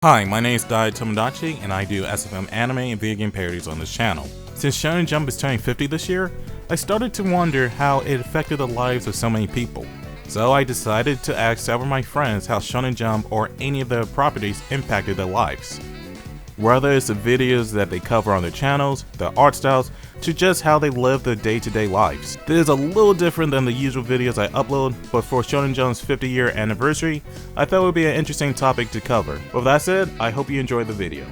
Hi, my name is Daitomodachi, and I do SFM anime and video game parodies on this channel. Since Shonen Jump is turning 50 this year, I started to wonder how it affected the lives of so many people. So I decided to ask several of my friends how Shonen Jump or any of their properties impacted their lives. Whether it's the videos that they cover on their channels, their art styles, to just how they live their day-to-day lives. This is a little different than the usual videos I upload, but for Shonen Jump's 50-year anniversary, I thought it would be an interesting topic to cover. With that said, I hope you enjoyed the video.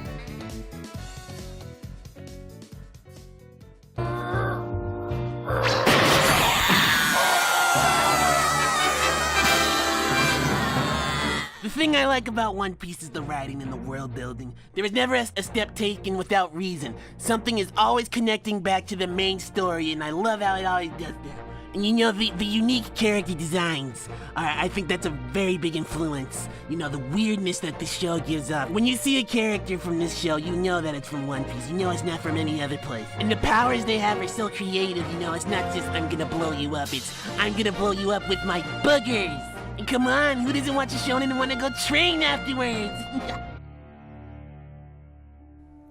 The thing I like about One Piece is the writing and the world building. There is never a step taken without reason. Something is always connecting back to the main story, and I love how it always does that. And you know, the unique character designs, I think that's a very big influence. You know, the weirdness that the show gives up. When you see a character from this show, you know that it's from One Piece. You know it's not from any other place. And the powers they have are so creative, you know, it's not just I'm gonna blow you up, it's I'm gonna blow you up with my boogers. And come on, who doesn't watch a shonen and want to go train afterwards?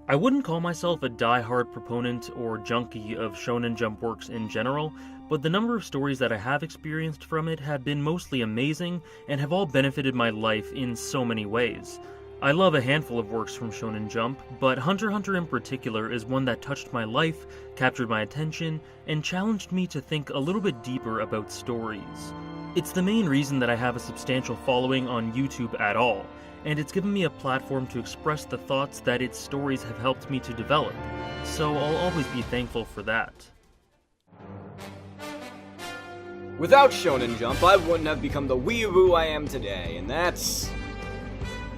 I wouldn't call myself a die-hard proponent or junkie of Shonen Jump works in general, but the number of stories that I have experienced from it have been mostly amazing and have all benefited my life in so many ways. I love a handful of works from Shonen Jump, but Hunter x Hunter in particular is one that touched my life, captured my attention, and challenged me to think a little bit deeper about stories. It's the main reason that I have a substantial following on YouTube at all, and it's given me a platform to express the thoughts that its stories have helped me to develop, so I'll always be thankful for that. Without Shonen Jump, I wouldn't have become the weeaboo I am today, and that's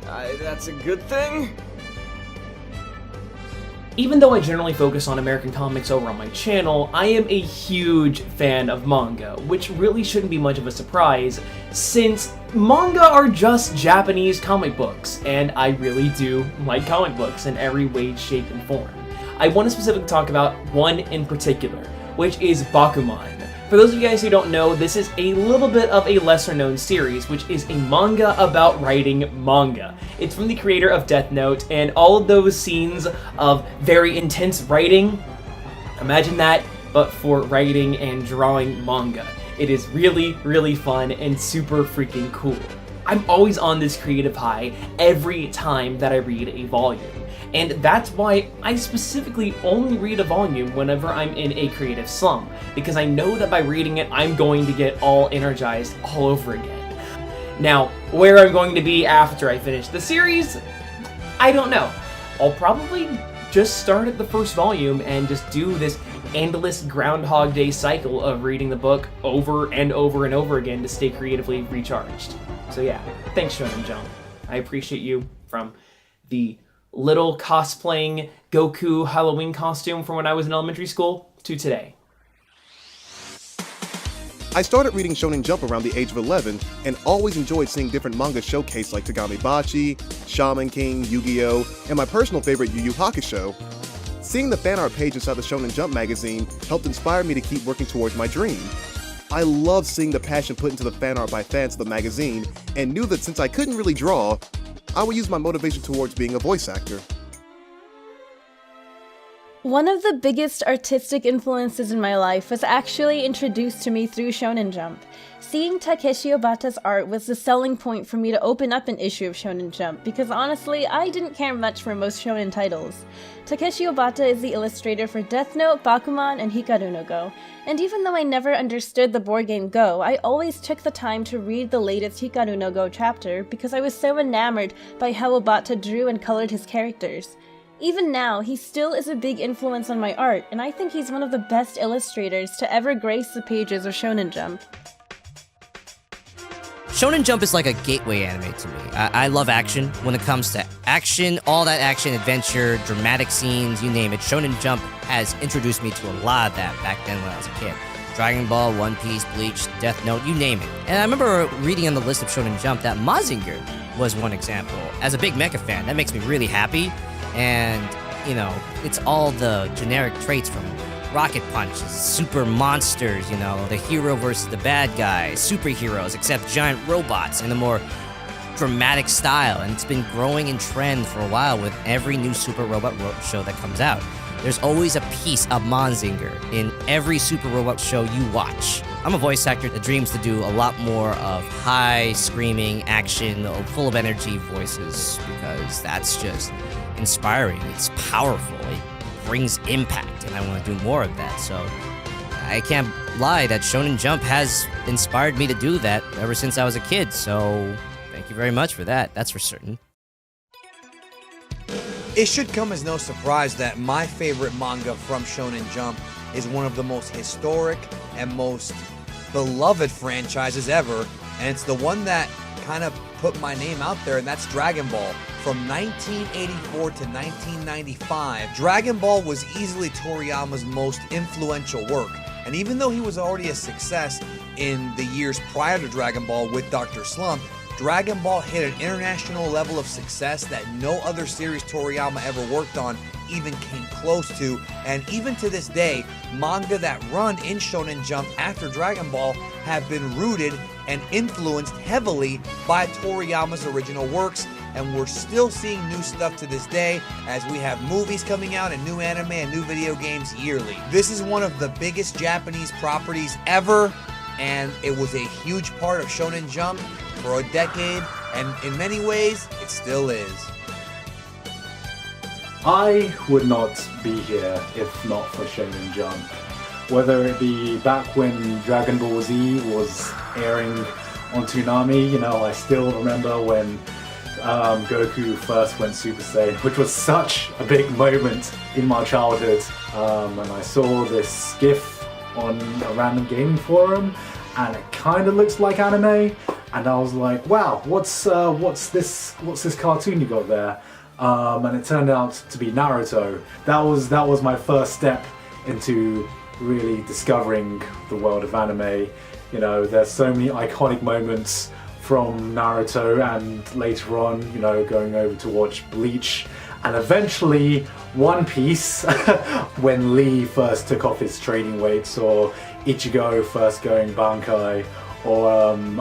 a good thing? Even though I generally focus on American comics over on my channel, I am a huge fan of manga, which really shouldn't be much of a surprise, since manga are just Japanese comic books, and I really do like comic books in every way, shape, and form. I want to specifically talk about one in particular, which is Bakuman. For those of you guys who don't know, this is a little bit of a lesser-known series, which is a manga about writing manga. It's from the creator of Death Note, and all of those scenes of very intense writing, imagine that, but for writing and drawing manga. It is really, really fun and super freaking cool. I'm always on this creative high every time that I read a volume. And that's why I specifically only read a volume whenever I'm in a creative slump, because I know that by reading it, I'm going to get all energized all over again. Now, where I'm going to be after I finish the series, I don't know. I'll probably just start at the first volume and just do this endless Groundhog Day cycle of reading the book over and over and over again to stay creatively recharged. So yeah, thanks Shonen Jump. I appreciate you, from the little cosplaying Goku Halloween costume from when I was in elementary school to today. I started reading Shonen Jump around the age of 11 and always enjoyed seeing different manga showcased like Daitomodachi, Shaman King, Yu-Gi-Oh!, and my personal favorite Yu Yu Hakusho. Seeing the fan art page inside the Shonen Jump magazine helped inspire me to keep working towards my dream. I loved seeing the passion put into the fan art by fans of the magazine and knew that since I couldn't really draw, I would use my motivation towards being a voice actor. One of the biggest artistic influences in my life was actually introduced to me through Shonen Jump. Seeing Takeshi Obata's art was the selling point for me to open up an issue of Shonen Jump, because honestly, I didn't care much for most shonen titles. Takeshi Obata is the illustrator for Death Note, Bakuman, and Hikaru no Go, and even though I never understood the board game Go, I always took the time to read the latest Hikaru no Go chapter because I was so enamored by how Obata drew and colored his characters. Even now, he still is a big influence on my art, and I think he's one of the best illustrators to ever grace the pages of Shonen Jump. Shonen Jump is like a gateway anime to me. I love action. When it comes to action, all that action, adventure, dramatic scenes, you name it, Shonen Jump has introduced me to a lot of that back then when I was a kid. Dragon Ball, One Piece, Bleach, Death Note, you name it. And I remember reading on the list of Shonen Jump that Mazinger was one example. As a big mecha fan, that makes me really happy. And, you know, it's all the generic traits from rocket punches, super monsters, you know, the hero versus the bad guy, superheroes, except giant robots, and the more dramatic style, and it's been growing in trend for a while with every new Super Robot show that comes out. There's always a piece of Manzinger in every Super Robot show you watch. I'm a voice actor that dreams to do a lot more of high, screaming, action, full of energy voices, because that's just inspiring. It's powerful. It brings impact, and I want to do more of that. So I can't lie that Shonen Jump has inspired me to do that ever since I was a kid. So thank you very much for that. That's for certain. It should come as no surprise that my favorite manga from Shonen Jump is one of the most historic and most beloved franchises ever, and it's the one that kind of put my name out there, and that's Dragon Ball. From 1984 to 1995, Dragon Ball was easily Toriyama's most influential work, and even though he was already a success in the years prior to Dragon Ball with Dr. Slump, Dragon Ball hit an international level of success that no other series Toriyama ever worked on even came close to, and even to this day, manga that run in Shonen Jump after Dragon Ball have been rooted and influenced heavily by Toriyama's original works, and we're still seeing new stuff to this day as we have movies coming out and new anime and new video games yearly. This is one of the biggest Japanese properties ever, and it was a huge part of Shonen Jump for a decade, and in many ways, it still is. I would not be here if not for Shonen Jump. Whether it be back when Dragon Ball Z was airing on Toonami, I still remember when Goku first went Super Saiyan, which was such a big moment in my childhood. And I saw this GIF on a random gaming forum, and it kind of looks like anime. And I was like, wow, what's this cartoon you got there? And it turned out to be Naruto. That was my first step into really discovering the world of anime. There's so many iconic moments from Naruto, and later on, going over to watch Bleach, and eventually One Piece when Lee first took off his training weights, or Ichigo first going Bankai, or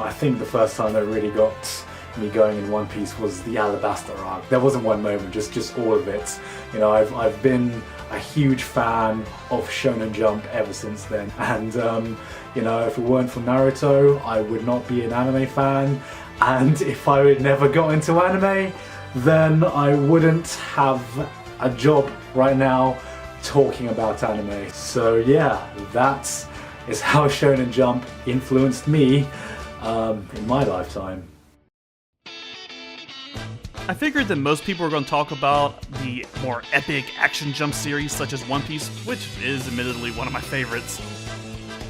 I think the first time that really got me going in One Piece was the Alabasta arc. There wasn't one moment, just all of it. I've been a huge fan of Shonen Jump ever since then, and if it weren't for Naruto, I would not be an anime fan, and if I had never got into anime, then I wouldn't have a job right now talking about anime. So yeah, that is how Shonen Jump influenced me in my lifetime. I figured that most people were going to talk about the more epic action jump series such as One Piece, which is admittedly one of my favorites.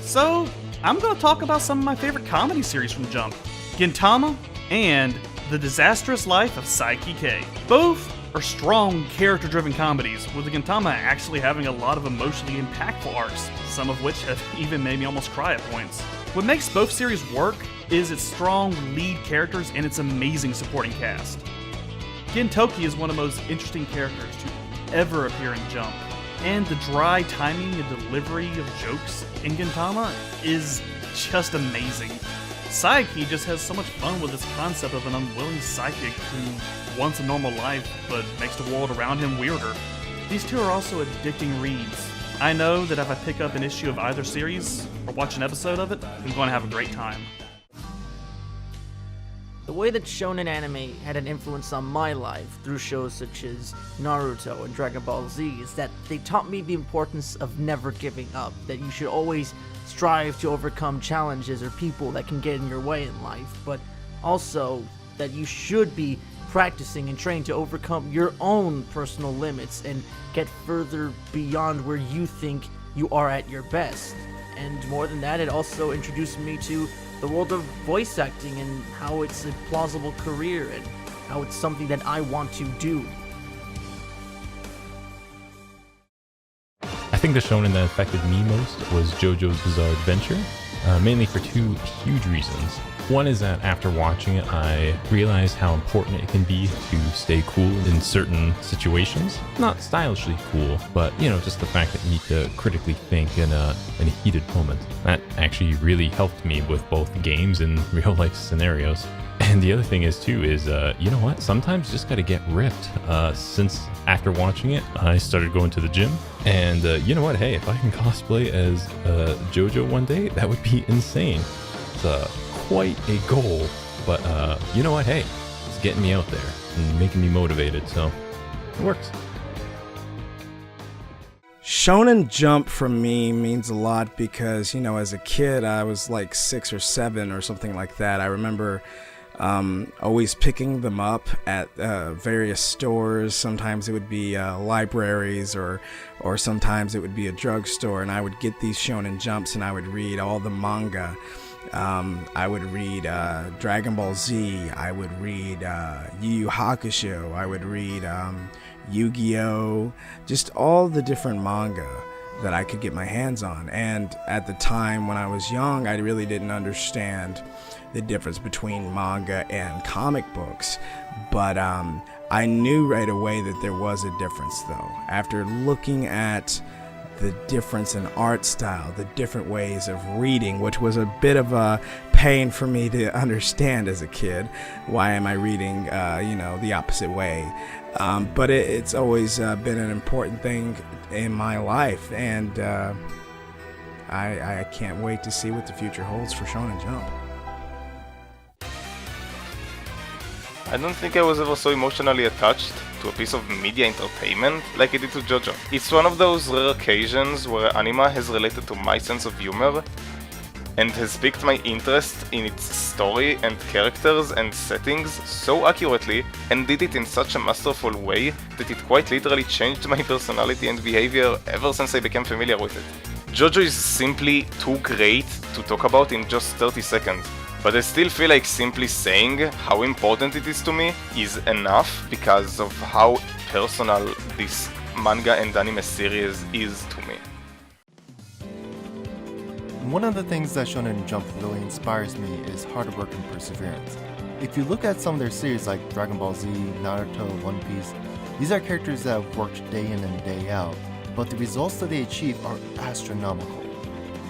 So, I'm going to talk about some of my favorite comedy series from Jump, Gintama and The Disastrous Life of Saiki K. Both are strong, character-driven comedies, with the Gintama actually having a lot of emotionally impactful arcs, some of which have even made me almost cry at points. What makes both series work is its strong lead characters and its amazing supporting cast. Gintoki is one of the most interesting characters to ever appear in Jump, and the dry timing and delivery of jokes in Gintama is just amazing. Saiki just has so much fun with this concept of an unwilling psychic who wants a normal life but makes the world around him weirder. These two are also addicting reads. I know that if I pick up an issue of either series or watch an episode of it, I'm going to have a great time. The way that shonen anime had an influence on my life through shows such as Naruto and Dragon Ball Z is that they taught me the importance of never giving up, that you should always strive to overcome challenges or people that can get in your way in life, but also that you should be practicing and training to overcome your own personal limits and get further beyond where you think you are at your best. And more than that, it also introduced me to the world of voice acting and how it's a plausible career and how it's something that I want to do. I think the shonen that affected me most was JoJo's Bizarre Adventure, mainly for two huge reasons. One is that after watching it, I realized how important it can be to stay cool in certain situations. Not stylishly cool, but, just the fact that you need to critically think in a heated moment. That actually really helped me with both games and real-life scenarios. And the other thing is too is, you know what? Sometimes you just gotta get ripped. Since after watching it, I started going to the gym, and you know what? Hey, if I can cosplay as JoJo one day, that would be insane. It's quite a goal, but you know what? Hey, it's getting me out there and making me motivated, so it works. Shonen Jump for me means a lot because, you know, as a kid, I was like 6 or 7 or something like that. I remember always picking them up at various stores. Sometimes it would be libraries, or sometimes it would be a drugstore, and I would get these Shonen Jumps and I would read all the manga. I would read Dragon Ball Z, I would read Yu Yu Hakusho, I would read Yu-Gi-Oh, just all the different manga that I could get my hands on. And at the time when I was young, I really didn't understand the difference between manga and comic books, but I knew right away that there was a difference though. After looking at the difference in art style, the different ways of reading, which was a bit of a pain for me to understand as a kid. Why am I reading, the opposite way? But it's always been an important thing in my life, and I can't wait to see what the future holds for Shonen Jump. I don't think I was ever so emotionally attached to a piece of media entertainment like I did to JoJo. It's one of those rare occasions where anime has related to my sense of humor and has piqued my interest in its story and characters and settings so accurately, and did it in such a masterful way that it quite literally changed my personality and behavior ever since I became familiar with it. JoJo is simply too great to talk about in just 30 seconds. But I still feel like simply saying how important it is to me is enough because of how personal this manga and anime series is to me. One of the things that Shonen Jump really inspires me is hard work and perseverance. If you look at some of their series like Dragon Ball Z, Naruto, One Piece, these are characters that have worked day in and day out, but the results that they achieve are astronomical.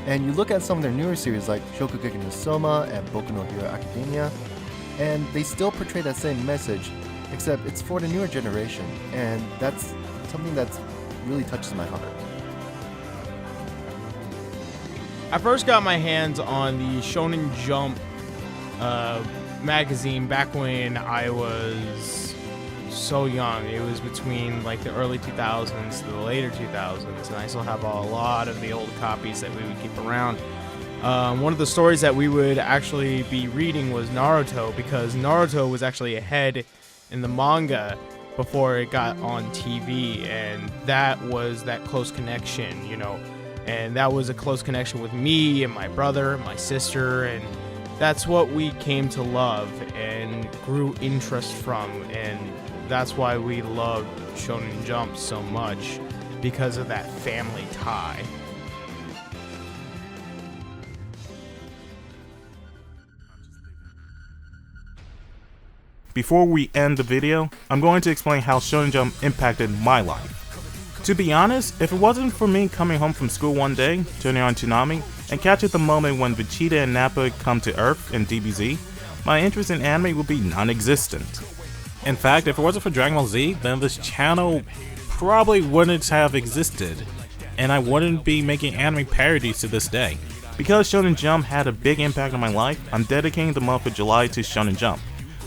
And you look at some of their newer series like Shokugeki no Soma and Boku no Hero Academia, and they still portray that same message, except it's for the newer generation, and that's something that really touches my heart. I first got my hands on the Shonen Jump magazine back when I was so young. It was between like the early 2000s to the later 2000s, and I still have a lot of the old copies that we would keep around. One of the stories that we would actually be reading was Naruto, because Naruto was actually ahead in the manga before it got on TV, and that was that close connection, and that was a close connection with me and my brother, my sister, and that's what we came to love and grew interest from, and that's why we loved Shonen Jump so much, because of that family tie. Before we end the video, I'm going to explain how Shonen Jump impacted my life. To be honest, if it wasn't for me coming home from school one day, turning on Toonami, and catching the moment when Vegeta and Nappa come to Earth in DBZ, my interest in anime would be non-existent. In fact, if it wasn't for Dragon Ball Z, then this channel probably wouldn't have existed, and I wouldn't be making anime parodies to this day. Because Shonen Jump had a big impact on my life, I'm dedicating the month of July to Shonen Jump.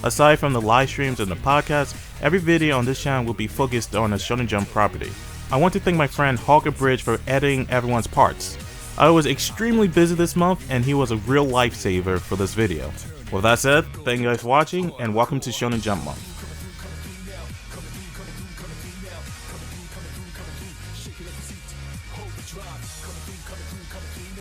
Aside from the live streams and the podcast, every video on this channel will be focused on a Shonen Jump property. I want to thank my friend HawkABridge for editing everyone's parts. I was extremely busy this month, and he was a real lifesaver for this video. With that said, thank you guys for watching, and welcome to Shonen Jump Month.